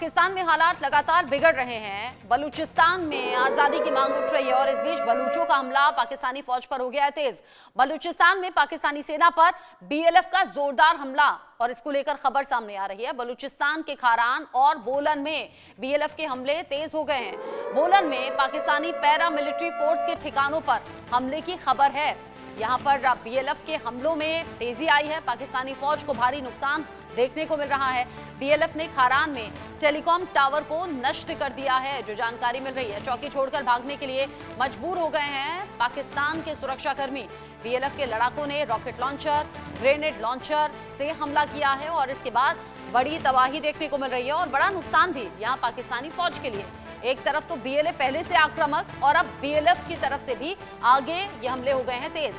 पाकिस्तान में हालात लगातार बिगड़ रहे हैं। बलूचिस्तान में आजादी की मांग उठ रही है और इस बीच बलूचों का हमला पाकिस्तानी फौज पर हो गया है तेज। बलूचिस्तान में पाकिस्तानी सेना पर बीएलएफ का जोरदार हमला और इसको लेकर खबर सामने आ रही है। बलूचिस्तान के खारान और बोलन में बीएलएफ के हमले तेज हो गए हैं। बोलन में पाकिस्तानी पैरा मिलिट्री फोर्स के ठिकानों पर हमले की खबर है। यहां पर बीएलएफ के हमलों में तेजी आई है। पाकिस्तानी फौज को भारी नुकसान देखने को मिल रहा है। बीएलएफ ने खारान में टेलीकॉम टावर को नष्ट कर दिया है, जो जानकारी मिल रही है। चौकी छोड़कर भागने के लिए मजबूर हो गए हैं पाकिस्तान के सुरक्षाकर्मी। बीएलएफ के लड़ाकों ने रॉकेट लॉन्चर, ग्रेनेड लॉन्चर से हमला किया है और इसके बाद बड़ी तबाही देखने को मिल रही है और बड़ा नुकसान भी यहाँ पाकिस्तानी फौज के लिए। एक तरफ तो बीएलएफ पहले से आक्रामक और अब बीएलएफ की तरफ से भी आगे ये हमले हो गए हैं तेज।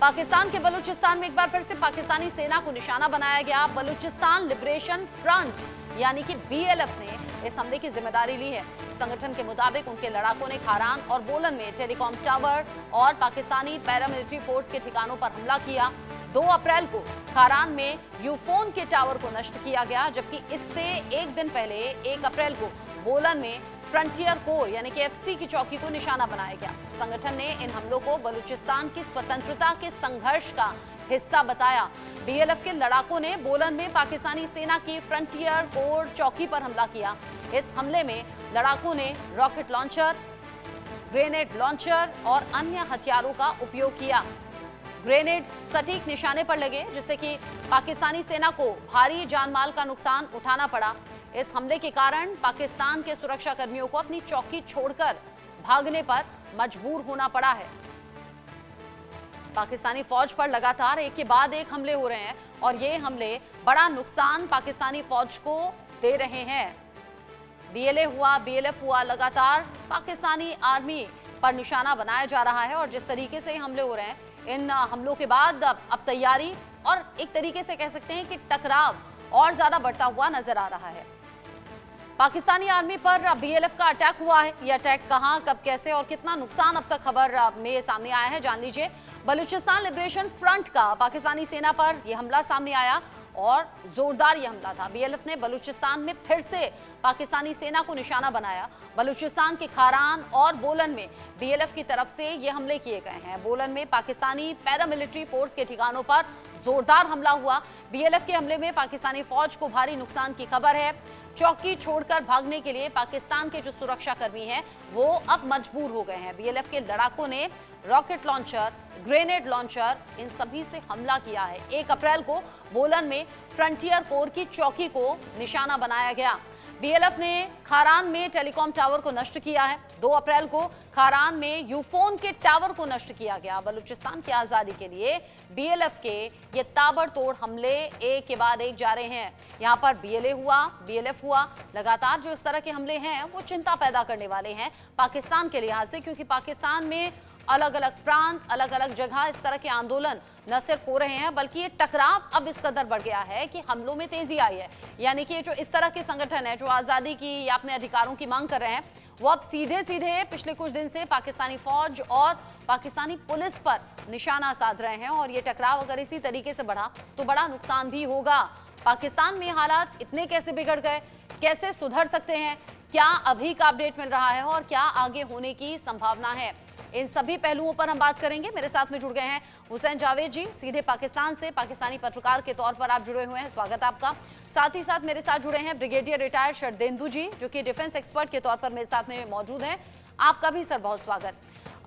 पाकिस्तान के बलूचिस्तान में एक बार फिर से पाकिस्तानी सेना को निशाना बनाया गया। बलूचिस्तान लिबरेशन फ्रंट यानी कि बीएलएफ ने इस हमले की जिम्मेदारी ली है। संगठन के मुताबिक उनके लड़ाकों ने खारान और बोलन में टेलीकॉम टावर और पाकिस्तानी पैरामिलिट्री फोर्स के ठिकानों पर हमला किया। 2 अप्रैल को खारान में यूफोन के टावर को नष्ट किया गया, जबकि इससे एक दिन पहले 1 अप्रैल को बोलन में फ्रंटियर कोर यानी कि एफसी की चौकी को निशाना बनाया गया। संगठन ने इन हमलों को बलूचिस्तान की स्वतंत्रता के संघर्ष का हिस्सा बताया। बीएलएफ के लड़ाकों ने बोलन में पाकिस्तानी सेना की फ्रंटियर कोर चौकी पर हमला किया। इस हमले में लड़ाकों ने रॉकेट लॉन्चर, ग्रेनेड लॉन्चर और अन्य हथियारों का उपयोग किया। ग्रेनेड सटीक निशाने पर लगे, जिससे कि पाकिस्तानी सेना को भारी जानमाल का नुकसान उठाना पड़ा। इस हमले के कारण पाकिस्तान के सुरक्षा कर्मियों को अपनी चौकी छोड़कर भागने पर मजबूर होना पड़ा है। पाकिस्तानी फौज पर लगातार एक के बाद एक हमले हो रहे हैं और ये हमले बड़ा नुकसान पाकिस्तानी फौज को दे रहे हैं। बीएलएफ हुआ, लगातार पाकिस्तानी आर्मी पर निशाना बनाया जा रहा है और जिस तरीके से हमले हो रहे हैं, इन हमलों के बाद अब तैयारी और एक तरीके से कह सकते हैं कि टकराव और ज्यादा बढ़ता हुआ नजर आ रहा है। पाकिस्तानी आर्मी पर बीएलएफ का अटैक हुआ है। यह अटैक कहां, कब, कैसे और कितना नुकसान अब तक खबर में सामने आया है, जान लीजिए। बलूचिस्तान लिबरेशन फ्रंट का पाकिस्तानी सेना पर यह हमला सामने आया और जोरदार यह हमला था। बीएलएफ ने बलूचिस्तान में फिर से पाकिस्तानी सेना को निशाना बनाया। बलूचिस्तान के खारान और बोलन में बीएलएफ की तरफ से ये हमले किए गए हैं। बोलन में पाकिस्तानी पैरामिलिट्री फोर्स के ठिकानों पर जोरदार हमला हुआ। बीएलएफ के हमले में पाकिस्तानी फौज को भारी नुकसान की खबर है। चौकी छोड़कर भागने के लिए पाकिस्तान के जो सुरक्षा कर्मी हैं वो अब मजबूर हो गए हैं। बीएलएफ के लड़ाकों ने रॉकेट लॉन्चर, ग्रेनेड लॉन्चर इन सभी से हमला किया है। 1 अप्रैल को बोलन में फ्रंटियर कोर की चौकी को निशाना बनाया गया। बीएलएफ ने खारान में टेलीकॉम टावर को नष्ट किया है। 2 अप्रैल को खारान में यूफोन के टावर को नष्ट किया गया। बलूचिस्तान की आजादी के लिए बीएलएफ के ये ताबड़तोड़ हमले एक के बाद एक जा रहे हैं। यहाँ पर बीएलएफ हुआ, लगातार जो इस तरह के हमले हैं वो चिंता पैदा करने वाले हैं पाकिस्तान के लिहाज से, क्योंकि पाकिस्तान में अलग अलग प्रांत, अलग अलग जगह इस तरह के आंदोलन न सिर्फ हो रहे हैं, बल्कि ये टकराव अब इस कदर बढ़ गया है कि हमलों में तेजी आई है। यानी कि जो इस तरह के संगठन है जो आजादी की या अपने अधिकारों की मांग कर रहे हैं, वो अब सीधे सीधे पिछले कुछ दिन से पाकिस्तानी फौज और पाकिस्तानी पुलिस पर निशाना साध रहे हैं और ये टकराव अगर इसी तरीके से बढ़ा तो बड़ा नुकसान भी होगा। पाकिस्तान में हालात इतने कैसे बिगड़ गए, कैसे सुधर सकते हैं, क्या अभी का अपडेट मिल रहा है और क्या आगे होने की संभावना है, इन सभी पहलुओं पर हम बात करेंगे। मेरे साथ में जुड़ गए हैं हुसैन जावेद जी, सीधे पाकिस्तान से पाकिस्तानी पत्रकार के तौर पर आप जुड़े हुए हैं, स्वागत है आपका। साथ ही साथ मेरे साथ जुड़े हैं ब्रिगेडियर रिटायर्ड शरदेंदु जी, जो कि डिफेंस एक्सपर्ट के तौर पर मेरे साथ में मौजूद हैं। आपका भी सर बहुत स्वागत।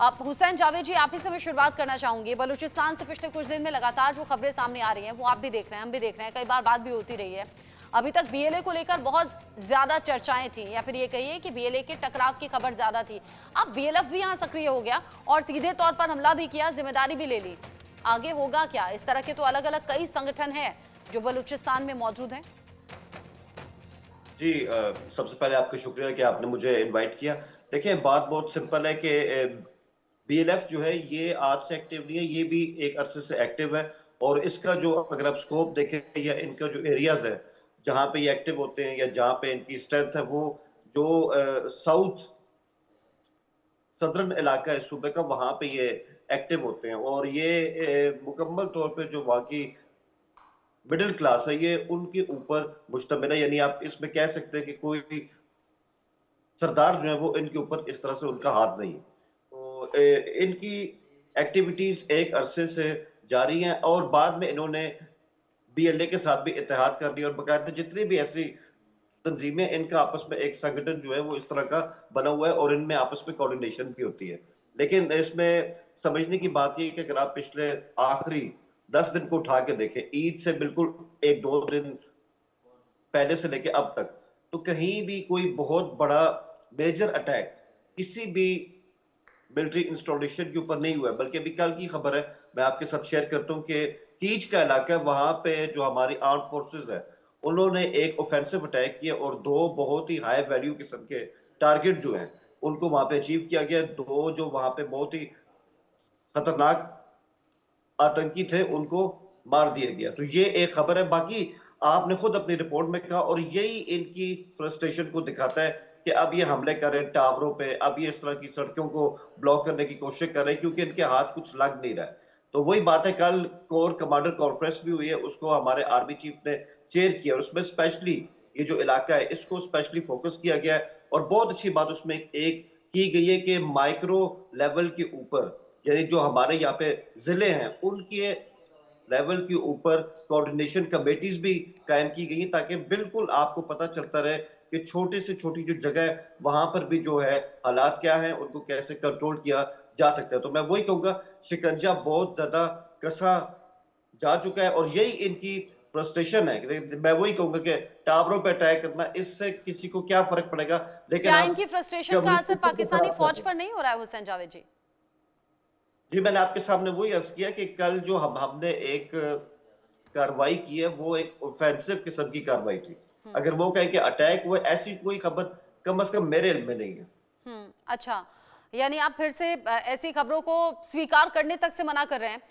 अब हुसैन जावेद जी, आप ही से मैं शुरुआत करना चाहूंगी। बलूचिस्तान से पिछले कुछ दिन में लगातार जो खबरें सामने आ रही हैं वो आप भी देख रहे हैं, हम भी देख रहे हैं, कई बार बात भी होती रही है। अभी तक बीएलए को लेकर बहुत ज्यादा चर्चाएं थी, या फिर ये कहिए कि बीएलए के टकराव की खबर ज्यादा थी। अब बीएलएफ भी यहाँ सक्रिय हो गया और सीधे तौर पर हमला भी किया, जिम्मेदारी भी ले ली। आगे होगा क्या? इस तरह के तो अलग अलग कई संगठन हैं जो बलूचिस्तान में मौजूद हैं। जी, सबसे पहले आपका शुक्रिया कि आपने मुझे इनवाइट किया। देखिए, बात बहुत सिंपल है कि बीएलएफ जो है ये आज से एक्टिव नहीं है, ये भी एक अरसे से एक्टिव है और इसका जो अगर आप स्कोप देखें या इनका जो एरियाज है जहां पे ये एक्टिव होते हैं या जहां पे इनकी स्ट्रेंथ है, वो जो साउथ सदर्न इलाका है सूबे का, वहां पे ये एक्टिव होते हैं और ये मुकम्मल तौर पे जो वहाँ की मिडिल क्लास है, ये उनके ऊपर मुश्तमिल है। यानी आप इसमें कह सकते हैं कि कोई सरदार जो है वो इनके ऊपर इस तरह से उनका हाथ नहीं है। तो इनकी एक्टिविटीज एक अरसे से जारी हैं और बाद में इन्होंने बीएलए के साथ भी इत्तेहाद कर लिया और बाकायदा जितनी भी ऐसी तंजीमें, इनका आपस में एक संगठन जो है वो इस तरह का बना हुआ है और इनमें आपस में कोऑर्डिनेशन भी होती है। लेकिन इसमें समझने की बात ये है कि अगर आप पिछले आखिरी 10 दिन को उठा के देखें, ईद से बिल्कुल 1-2 दिन पहले से लेके अब तक, तो कहीं भी कोई बहुत बड़ा मेजर अटैक किसी भी मिलिट्री इंस्टॉलेशन के ऊपर नहीं हुआ है। बल्कि अभी कल की खबर है, मैं आपके साथ शेयर करता हूँ कि कीच का इलाका है, वहां पे जो हमारी आर्म फोर्सेस है, उन्होंने एक ऑफेंसिव अटैक किया और 2 बहुत ही हाई वैल्यू किस्म के टारगेट जो हैं, उनको वहां पे अचीव किया गया। 2 जो वहां पे बहुत ही खतरनाक आतंकी थे, उनको मार दिया गया। तो ये एक खबर है। बाकी आपने खुद अपनी रिपोर्ट में कहा और यही इनकी फ्रस्ट्रेशन को दिखाता है कि अब ये हमले कर रहे हैं टावरों पे, अब ये इस तरह की सड़कों को ब्लॉक करने की कोशिश कर रहे हैं क्योंकि इनके हाथ कुछ लग नहीं रहा है। तो वही बात है, कल कोर कमांडर कॉन्फ्रेंस भी हुई है, उसको हमारे आर्मी चीफ ने चेयर किया और उसमें स्पेशली ये जो इलाका है, इसको स्पेशली फोकस किया गया है और बहुत अच्छी बात उसमें एक की गई है कि माइक्रो लेवल के ऊपर, यानी जो हमारे यहाँ पे जिले हैं, उनके लेवल के ऊपर कोऑर्डिनेशन कमेटीज भी कायम की गई हैं ताकि बिल्कुल आपको पता चलता रहे कि छोटी से छोटी जो जगह है, वहां पर भी जो है हालात क्या हैं, उनको कैसे कंट्रोल किया जा सकता है। तो मैं वही कहूंगा, शिकंजा बहुत ज्यादा कसा जा चुका है और यही इनकी फ्रस्ट्रेशन है। मैं वही कहूंगा कि टावरों पे अटैक करना, इससे किसी को क्या फर्क पड़ेगा, लेकिन क्या आप इनकी फ्रस्ट्रेशन का असर कम्युनिकेशन को पाकिस्तानी खराब कर फौज रहे हैं। पर नहीं हो रहा है हुसैन जावेद जी? जी, मैंने आपके सामने वही अर्ज किया कि कल जो हमने एक कार्रवाई की है, वो एक ऑफेंसिव किस्म की कार्रवाई थी। हम्म। अगर वो कहें कि अटैक हुआ, ऐसी कोई खबर कम से कम मेरे इल्म में नहीं है। अच्छा, यानी आप फिर से ऐसी खबरों को स्वीकार करने तक से मना कर रहे हैं।